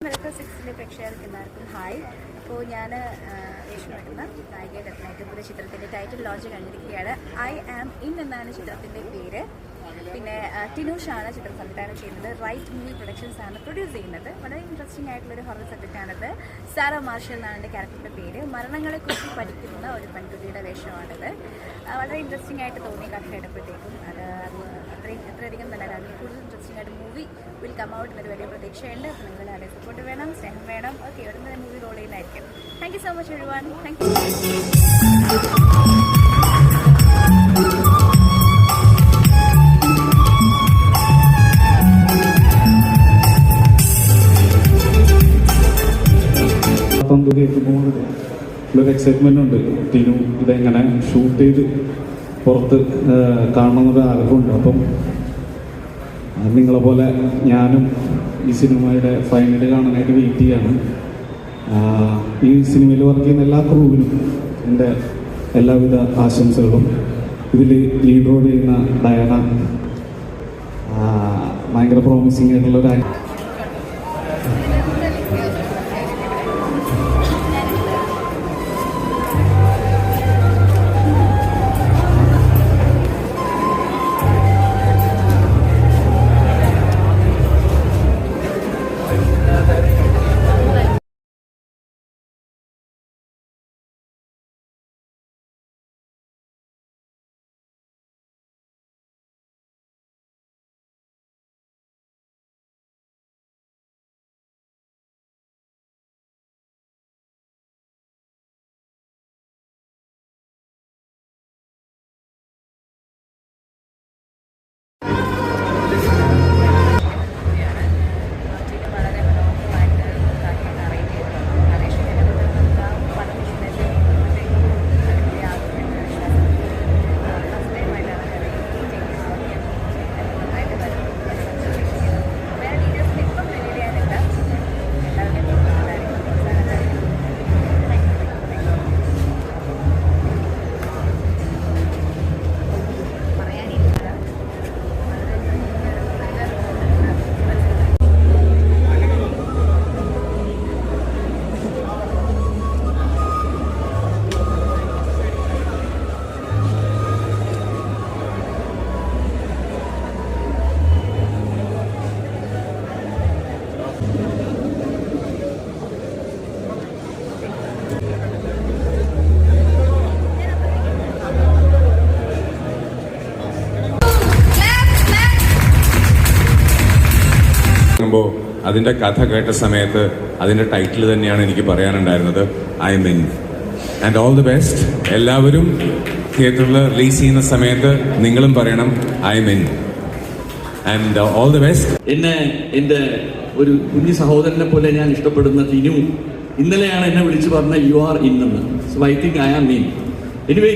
മെലക്ക സിക്സിലെ പ്രേക്ഷകർക്ക് എല്ലാവർക്കും ഹായ്. അപ്പോൾ ഞാൻ വേഷം നടക്കുന്ന നായിക രത്നായിട്ട് ചിത്രത്തിൻ്റെ ടൈറ്റിൽ ലോഞ്ച് കഴിഞ്ഞിരിക്കുകയാണ്. ഐ ആം ഇൻ എന്നാണ് ചിത്രത്തിൻ്റെ പേര്. പിന്നെ ടിനൂഷാണ് ചിത്രം സംവിധാനം ചെയ്യുന്നത്. റൈറ്റ് മൂവി പ്രൊഡക്ഷൻസ് ആണ് പ്രൊഡ്യൂസ് ചെയ്യുന്നത്. വളരെ ഇൻട്രസ്റ്റിംഗ് ആയിട്ടുള്ളൊരു ഹൊറർ സബ്ജക്റ്റാണിത്. സാറ മാർഷൽ എന്നാണ് എൻ്റെ ക്യാരക്ടറിൻ്റെ പേര്. മരണങ്ങളെക്കുറിച്ച് പഠിക്കുന്ന ഒരു പെൺകുട്ടിയുടെ വേഷമാണിത്. വളരെ ഇൻട്രസ്റ്റിംഗ് ആയിട്ട് തോന്നി കഥ കേട്ടപ്പോഴത്തേക്കും. അത്രയധികം നല്ലതാണ്. അതിൽ കൂടുതൽ ഇൻട്രസ്റ്റിംഗ് ആയിട്ട് മൂവി വിൽ കം ഔട്ട് എന്നൊരു വലിയ പ്രതീക്ഷയുണ്ട്. അപ്പോൾ നിങ്ങളുടെ ആരുടെ സപ്പോർട്ട് വേണം, സ്നേഹം വേണം. ഓക്കെ, ഉടൻ തന്നെ മൂവി റോൾ ചെയ്യുന്നതായിരിക്കും. Thank you so much everyone. Thank you. കേൾക്കുമ്പോൾ ഒരു എക്സൈറ്റ്മെൻ്റ് ഉണ്ട്. ടീനു ഇതെങ്ങനെ ഷൂട്ട് ചെയ്ത് പുറത്ത് കാണണമെന്നൊരു ആഗ്രഹമുണ്ട്. അപ്പം നിങ്ങളെ പോലെ ഞാനും ഈ സിനിമയുടെ ഫൈനൽ കാണാനായിട്ട് വെയിറ്റ് ചെയ്യാണ്. ഈ സിനിമയിൽ വർക്ക് ചെയ്യുന്ന എല്ലാ ക്രൂവിനും എൻ്റെ എല്ലാവിധ ആശംസകളും. ഇതിൽ ലീഡ് റോൾ ചെയ്യുന്ന ഡയാന ഭയങ്കര പ്രോമിസിങ് ആയിട്ടുള്ളൊരു അതിൻ്റെ കഥ കേട്ട സമയത്ത് അതിൻ്റെ ടൈറ്റിൽ തന്നെയാണ് എനിക്ക് പറയാനുണ്ടായിരുന്നത്, I mean. And all the best. എല്ലാവരും തിയേറ്ററിൽ റിലീസ് ചെയ്യുന്ന സമയത്ത് നിങ്ങളും പറയണം I mean. And all the best. എന്നെ എൻ്റെ ഒരു കുഞ്ഞു സഹോദരനെ പോലെ ഞാൻ ഇഷ്ടപ്പെടുന്ന തിനു ഇന്നലെയാണ് എന്നെ വിളിച്ചു പറഞ്ഞ യു ആർ ഇൻ എന്ന്. So I think I am mean. Anyway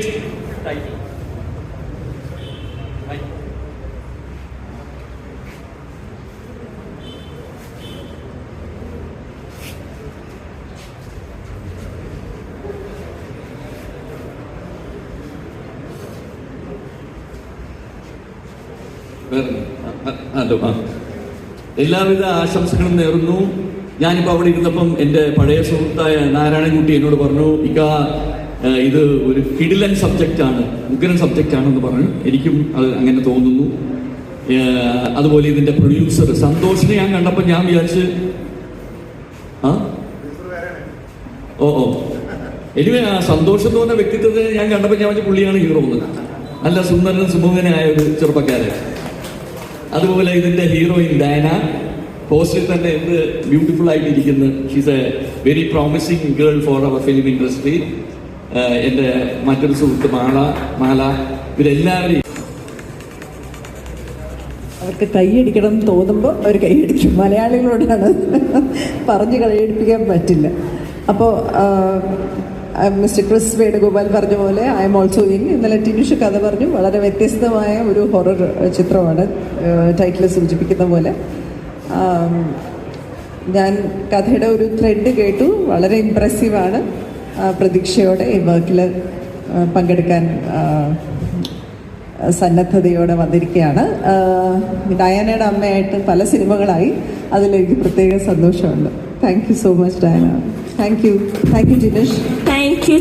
എല്ലാവിധ ആശംസകളും നേർന്നു. ഞാനിപ്പോൾ അവിടെ ഇരുന്നപ്പം എൻ്റെ പഴയ സുഹൃത്തായ നാരായണൻകുട്ടി എന്നോട് പറഞ്ഞു, ഇത് ഒരു കിടിലൻ സബ്ജക്റ്റാണ്, ഉഗ്രൻ സബ്ജക്റ്റാണെന്ന് പറഞ്ഞു. എനിക്കും അത് അങ്ങനെ തോന്നുന്നു. അതുപോലെ ഇതിൻ്റെ പ്രൊഡ്യൂസർ സന്തോഷിനെ ഞാൻ കണ്ടപ്പോൾ ഞാൻ വിചാരിച്ച് എനിവേ ആ സന്തോഷം എന്ന് പറഞ്ഞ വ്യക്തിത്വത്തെ ഞാൻ കണ്ടപ്പോൾ ഞാൻ വെച്ചാൽ പുള്ളിയാണ് ഹീറോ എന്ന്. നല്ല സുന്ദരനും സുമുഖനായ ഒരു ചെറുപ്പക്കാരൻ. അതുപോലെ ഇതിന്റെ ഹീറോയിൻ ഡയന പോസ്റ്റിൽ തന്നെ എന്ത് ബ്യൂട്ടിഫുൾ ആയിട്ടിരിക്കുന്നു. She's a very promising girl for our film industry. എൻ്റെ മറ്റൊരു സുഹൃത്ത് മാല ഇവരെല്ലാവരെയും അവർക്ക് കൈയടിക്കണം എന്ന് തോന്നുമ്പോൾ അവർ കൈയടിക്കും. മലയാളികളോടാണ് പറഞ്ഞ് കൈയടിപ്പിക്കാൻ പറ്റില്ല. അപ്പോൾ മിസ്റ്റർ ക്രിസ് വേണുഗോപാൽ പറഞ്ഞ പോലെ ഐ എം ഓൾസോ ഇൻ. ഇന്നലെ ടിനുഷ് കഥ പറഞ്ഞു. വളരെ വ്യത്യസ്തമായ ഒരു ഹൊറർ ചിത്രമാണ്, ടൈറ്റിൽ സൂചിപ്പിക്കുന്ന പോലെ. ഞാൻ കഥയുടെ ഒരു ത്രെഡ് കേട്ടു, വളരെ ഇംപ്രസീവാണ്. പ്രതീക്ഷയോടെ ഈ വർക്കിൽ പങ്കെടുക്കാൻ സന്നദ്ധതയോടെ വന്നിരിക്കുകയാണ്. ഡയാനയുടെ അമ്മയായിട്ട് പല സിനിമകളായി, അതിലെനിക്ക് പ്രത്യേക സന്തോഷമുണ്ട്. Thank you so much Diana. Thank you Jinesh. Thank you,